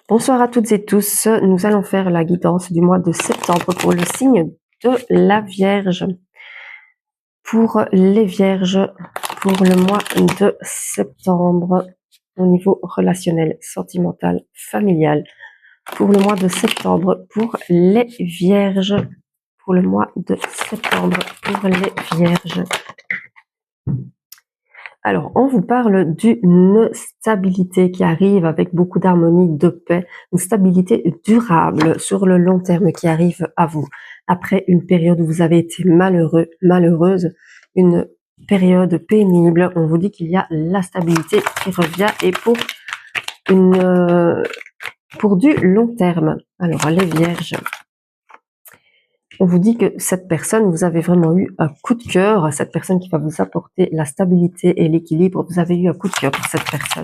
Bonsoir à toutes et tous, nous allons faire la guidance du mois de septembre pour le signe de la Vierge. Pour les Vierges, pour le mois de septembre, au niveau relationnel, sentimental, familial. Pour le mois de septembre, pour les Vierges. Pour le mois de septembre, pour les Vierges. Alors, on vous parle d'une stabilité qui arrive avec beaucoup d'harmonie, de paix, une stabilité durable sur le long terme qui arrive à vous. Après une période où vous avez été malheureux, malheureuse, une période pénible, on vous dit qu'il y a la stabilité qui revient et pour du long terme. Alors, les Vierges. On vous dit que cette personne, vous avez vraiment eu un coup de cœur, cette personne qui va vous apporter la stabilité et l'équilibre, vous avez eu un coup de cœur pour cette personne.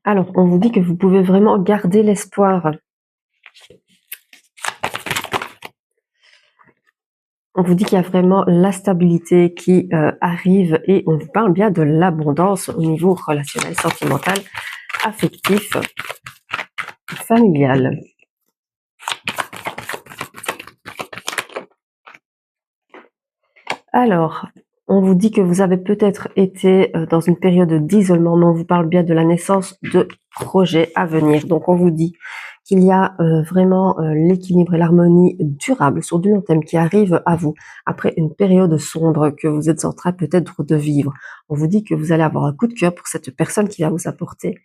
Alors, on vous dit que vous pouvez vraiment garder l'espoir. On vous dit qu'il y a vraiment la stabilité qui arrive et on vous parle bien de l'abondance au niveau relationnel, sentimental, affectif, familial. Alors, on vous dit que vous avez peut-être été dans une période d'isolement, mais on vous parle bien de la naissance de projets à venir. Donc, on vous dit qu'il y a vraiment l'équilibre et l'harmonie durable sur du long terme qui arrive à vous après une période sombre que vous êtes en train peut-être de vivre. On vous dit que vous allez avoir un coup de cœur pour cette personne qui va vous apporter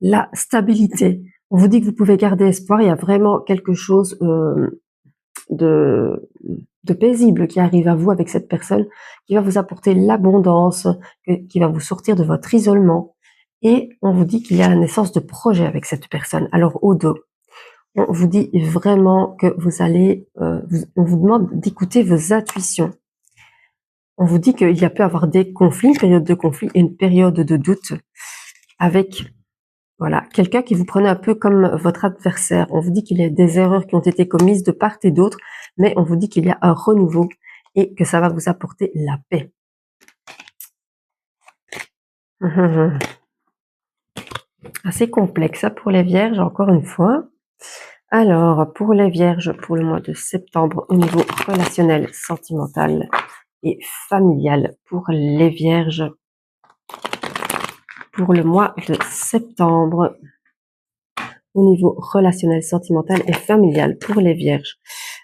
la stabilité. On vous dit que vous pouvez garder espoir. Il y a vraiment quelque chose de paisible qui arrive à vous avec cette personne, qui va vous apporter l'abondance, qui va vous sortir de votre isolement. Et on vous dit qu'il y a la naissance de projets avec cette personne. Alors au dos, on vous dit vraiment que vous allez, on vous demande d'écouter vos intuitions. On vous dit qu'il y a peut avoir des conflits, une période de conflit et une période de doute avec voilà, quelqu'un qui vous prenait un peu comme votre adversaire. On vous dit qu'il y a des erreurs qui ont été commises de part et d'autre, mais on vous dit qu'il y a un renouveau et que ça va vous apporter la paix. Assez complexe ça pour les Vierges, encore une fois. Alors, pour les Vierges, pour le mois de septembre, au niveau relationnel, sentimental et familial, pour les Vierges, pour le mois de septembre, au niveau relationnel, sentimental et familial, pour les Vierges.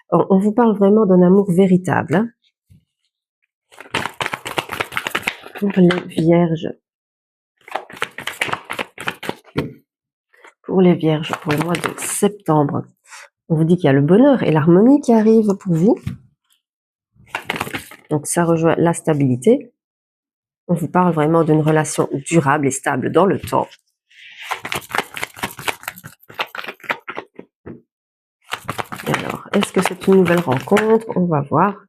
On vous parle vraiment d'un amour véritable. Hein. Pour les Vierges. Pour les Vierges, pour le mois de septembre. On vous dit qu'il y a le bonheur et l'harmonie qui arrivent pour vous. Donc ça rejoint la stabilité. On vous parle vraiment d'une relation durable et stable dans le temps. Alors, est-ce que c'est une nouvelle rencontre? On va voir.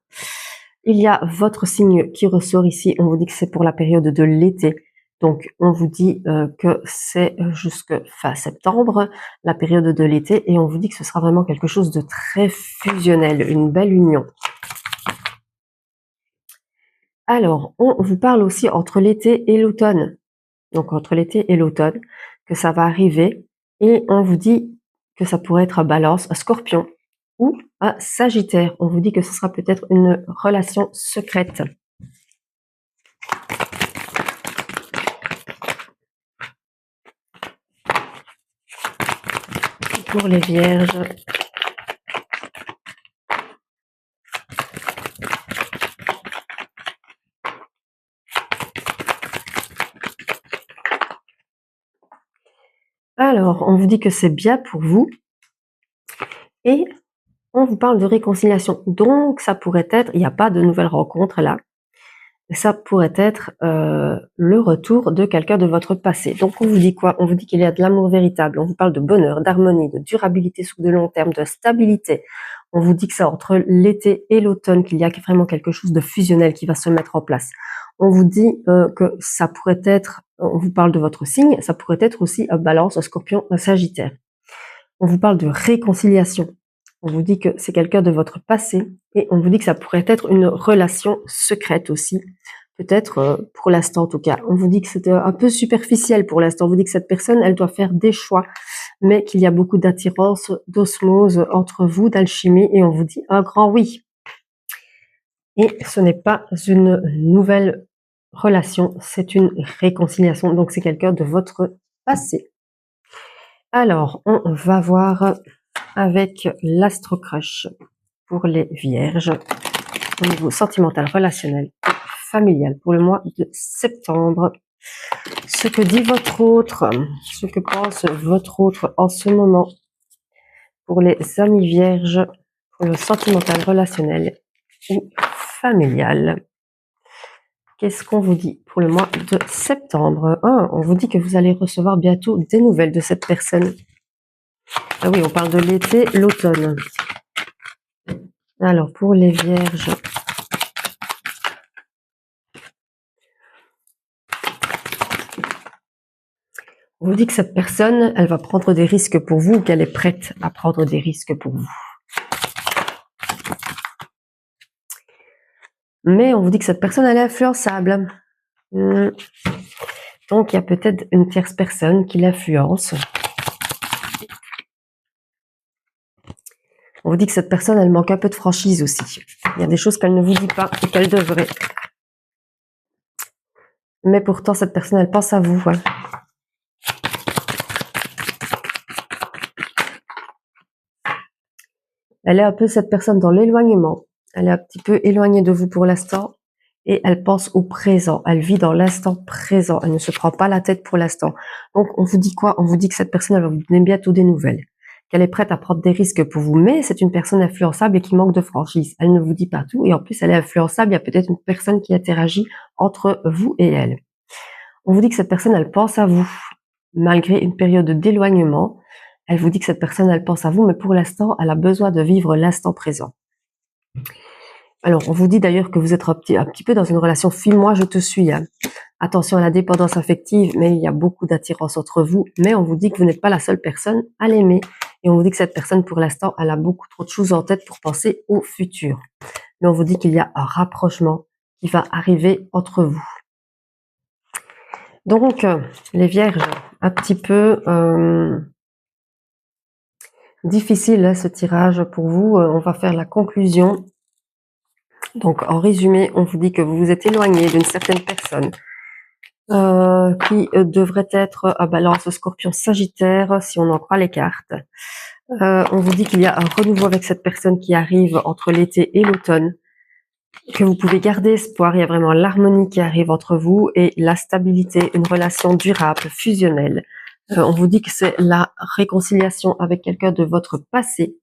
Il y a votre signe qui ressort ici. On vous dit que c'est pour la période de l'été. Donc, on vous dit que c'est jusque fin septembre, la période de l'été, et on vous dit que ce sera vraiment quelque chose de très fusionnel, une belle union. Alors, on vous parle aussi entre l'été et l'automne. Donc, entre l'été et l'automne, que ça va arriver, et on vous dit que ça pourrait être un Balance, un Scorpion ou un Sagittaire. On vous dit que ce sera peut-être une relation secrète. Pour les Vierges. Alors, on vous dit que c'est bien pour vous. Et on vous parle de réconciliation. Donc, ça pourrait être, il n'y a pas de nouvelle rencontre là. Ça pourrait être le retour de quelqu'un de votre passé. Donc, on vous dit quoi? On vous dit qu'il y a de l'amour véritable. On vous parle de bonheur, d'harmonie, de durabilité sur de long terme, de stabilité. On vous dit que c'est entre l'été et l'automne qu'il y a vraiment quelque chose de fusionnel qui va se mettre en place. On vous dit que ça pourrait être, on vous parle de votre signe, ça pourrait être aussi un Balance, un Scorpion, un Sagittaire. On vous parle de réconciliation. On vous dit que c'est quelqu'un de votre passé et on vous dit que ça pourrait être une relation secrète aussi, peut-être pour l'instant en tout cas. On vous dit que c'est un peu superficiel pour l'instant. On vous dit que cette personne, elle doit faire des choix, mais qu'il y a beaucoup d'attirance, d'osmose entre vous, d'alchimie, et on vous dit un grand oui. Et ce n'est pas une nouvelle relation, c'est une réconciliation. Donc c'est quelqu'un de votre passé. Alors, on va voir avec l'Astro Crush pour les vierges au niveau sentimental, relationnel, familial pour le mois de septembre. Ce que dit votre autre, ce que pense votre autre en ce moment pour les amis vierges, pour le sentimental, relationnel ou familial. Qu'est-ce qu'on vous dit pour le mois de septembre? On vous dit que vous allez recevoir bientôt des nouvelles de cette personne. Ah oui, on parle de l'été, l'automne. Alors, pour les vierges, on vous dit que cette personne, elle va prendre des risques pour vous, ou qu'elle est prête à prendre des risques pour vous. Mais on vous dit que cette personne, elle est influençable. Donc, il y a peut-être une tierce personne qui l'influence. On vous dit que cette personne, elle manque un peu de franchise aussi. Il y a des choses qu'elle ne vous dit pas et qu'elle devrait. Mais pourtant, cette personne, elle pense à vous. Ouais. Elle est un peu cette personne dans l'éloignement. Elle est un petit peu éloignée de vous pour l'instant. Et elle pense au présent. Elle vit dans l'instant présent. Elle ne se prend pas la tête pour l'instant. Donc, on vous dit quoi? On vous dit que cette personne, elle va vous donner bientôt des nouvelles. Qu'elle est prête à prendre des risques pour vous. Mais c'est une personne influençable et qui manque de franchise. Elle ne vous dit pas tout. Et en plus, elle est influençable. Il y a peut-être une personne qui interagit entre vous et elle. On vous dit que cette personne, elle pense à vous. Malgré une période d'éloignement, elle vous dit que cette personne, elle pense à vous. Mais pour l'instant, elle a besoin de vivre l'instant présent. Alors, on vous dit d'ailleurs que vous êtes un petit peu dans une relation fuis-moi, je te suis. Hein. Attention à la dépendance affective, mais il y a beaucoup d'attirance entre vous. Mais on vous dit que vous n'êtes pas la seule personne à l'aimer. Et on vous dit que cette personne, pour l'instant, elle a beaucoup trop de choses en tête pour penser au futur. Mais on vous dit qu'il y a un rapprochement qui va arriver entre vous. Donc, les vierges, un petit peu difficile hein, ce tirage pour vous. On va faire la conclusion. Donc, en résumé, on vous dit que vous vous êtes éloigné d'une certaine personne qui devrait être à Balance, Scorpion, Sagittaire, si on en croit les cartes. On vous dit qu'il y a un renouveau avec cette personne qui arrive entre l'été et l'automne, que vous pouvez garder espoir. Il y a vraiment l'harmonie qui arrive entre vous et la stabilité, une relation durable, fusionnelle. On vous dit que c'est la réconciliation avec quelqu'un de votre passé.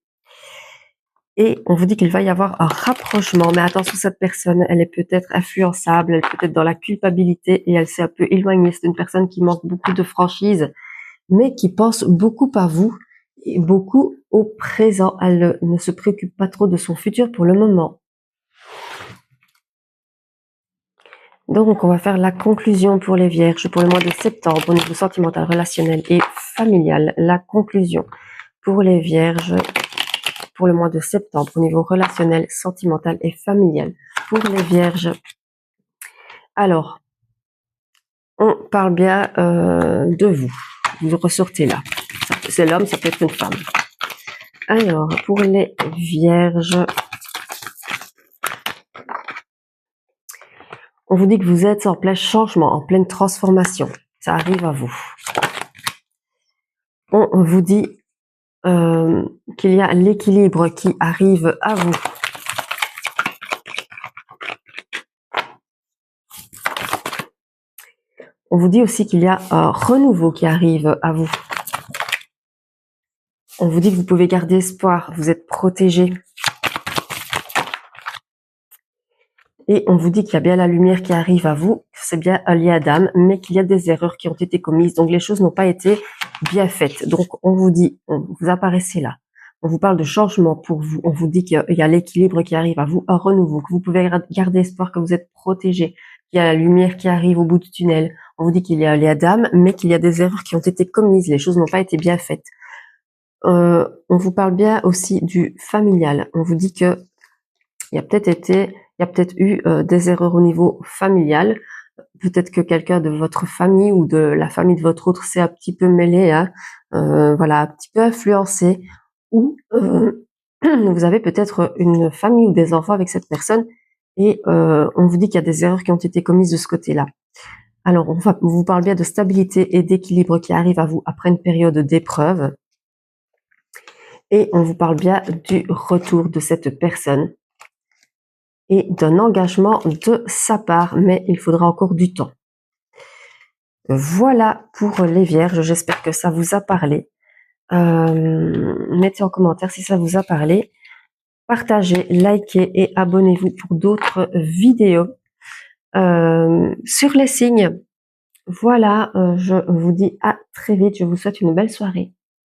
Et on vous dit qu'il va y avoir un rapprochement. Mais attention, cette personne, elle est peut-être influençable, elle est peut-être dans la culpabilité et elle s'est un peu éloignée. C'est une personne qui manque beaucoup de franchise, mais qui pense beaucoup à vous et beaucoup au présent. Elle ne se préoccupe pas trop de son futur pour le moment. Donc, on va faire la conclusion pour les vierges pour le mois de septembre au niveau sentimental, relationnel et familial. La conclusion pour les vierges pour le mois de septembre au niveau relationnel, sentimental et familial. Pour les vierges, alors, on parle bien de vous. Vous ressortez là. C'est l'homme, ça peut être une femme. Alors, pour les vierges, on vous dit que vous êtes en plein changement, en pleine transformation. Ça arrive à vous. On vous dit qu'il y a l'équilibre qui arrive à vous. On vous dit aussi qu'il y a un renouveau qui arrive à vous. On vous dit que vous pouvez garder espoir, vous êtes protégé. Et on vous dit qu'il y a bien la lumière qui arrive à vous, que c'est bien un lien d'âme, mais qu'il y a des erreurs qui ont été commises. Donc les choses n'ont pas été bien faites. Donc on vous dit, vous apparaissez là. On vous parle de changement pour vous. On vous dit qu'il y a l'équilibre qui arrive à vous, un renouveau, que vous pouvez garder espoir, que vous êtes protégé, qu'il y a la lumière qui arrive au bout du tunnel. On vous dit qu'il y a un lien d'âme, mais qu'il y a des erreurs qui ont été commises. Les choses n'ont pas été bien faites. On vous parle bien aussi du familial. On vous dit que il y a peut-être été Il y a peut-être eu des erreurs au niveau familial. Peut-être que quelqu'un de votre famille ou de la famille de votre autre s'est un petit peu mêlé, hein, voilà, un petit peu influencé. Ou vous avez peut-être une famille ou des enfants avec cette personne et on vous dit qu'il y a des erreurs qui ont été commises de ce côté-là. Alors, on vous parle bien de stabilité et d'équilibre qui arrive à vous après une période d'épreuve. Et on vous parle bien du retour de cette personne et d'un engagement de sa part, mais il faudra encore du temps. Voilà pour les vierges, j'espère que ça vous a parlé. Mettez en commentaire si ça vous a parlé. Partagez, likez et abonnez-vous pour d'autres vidéos sur les signes. Voilà, je vous dis à très vite, je vous souhaite une belle soirée.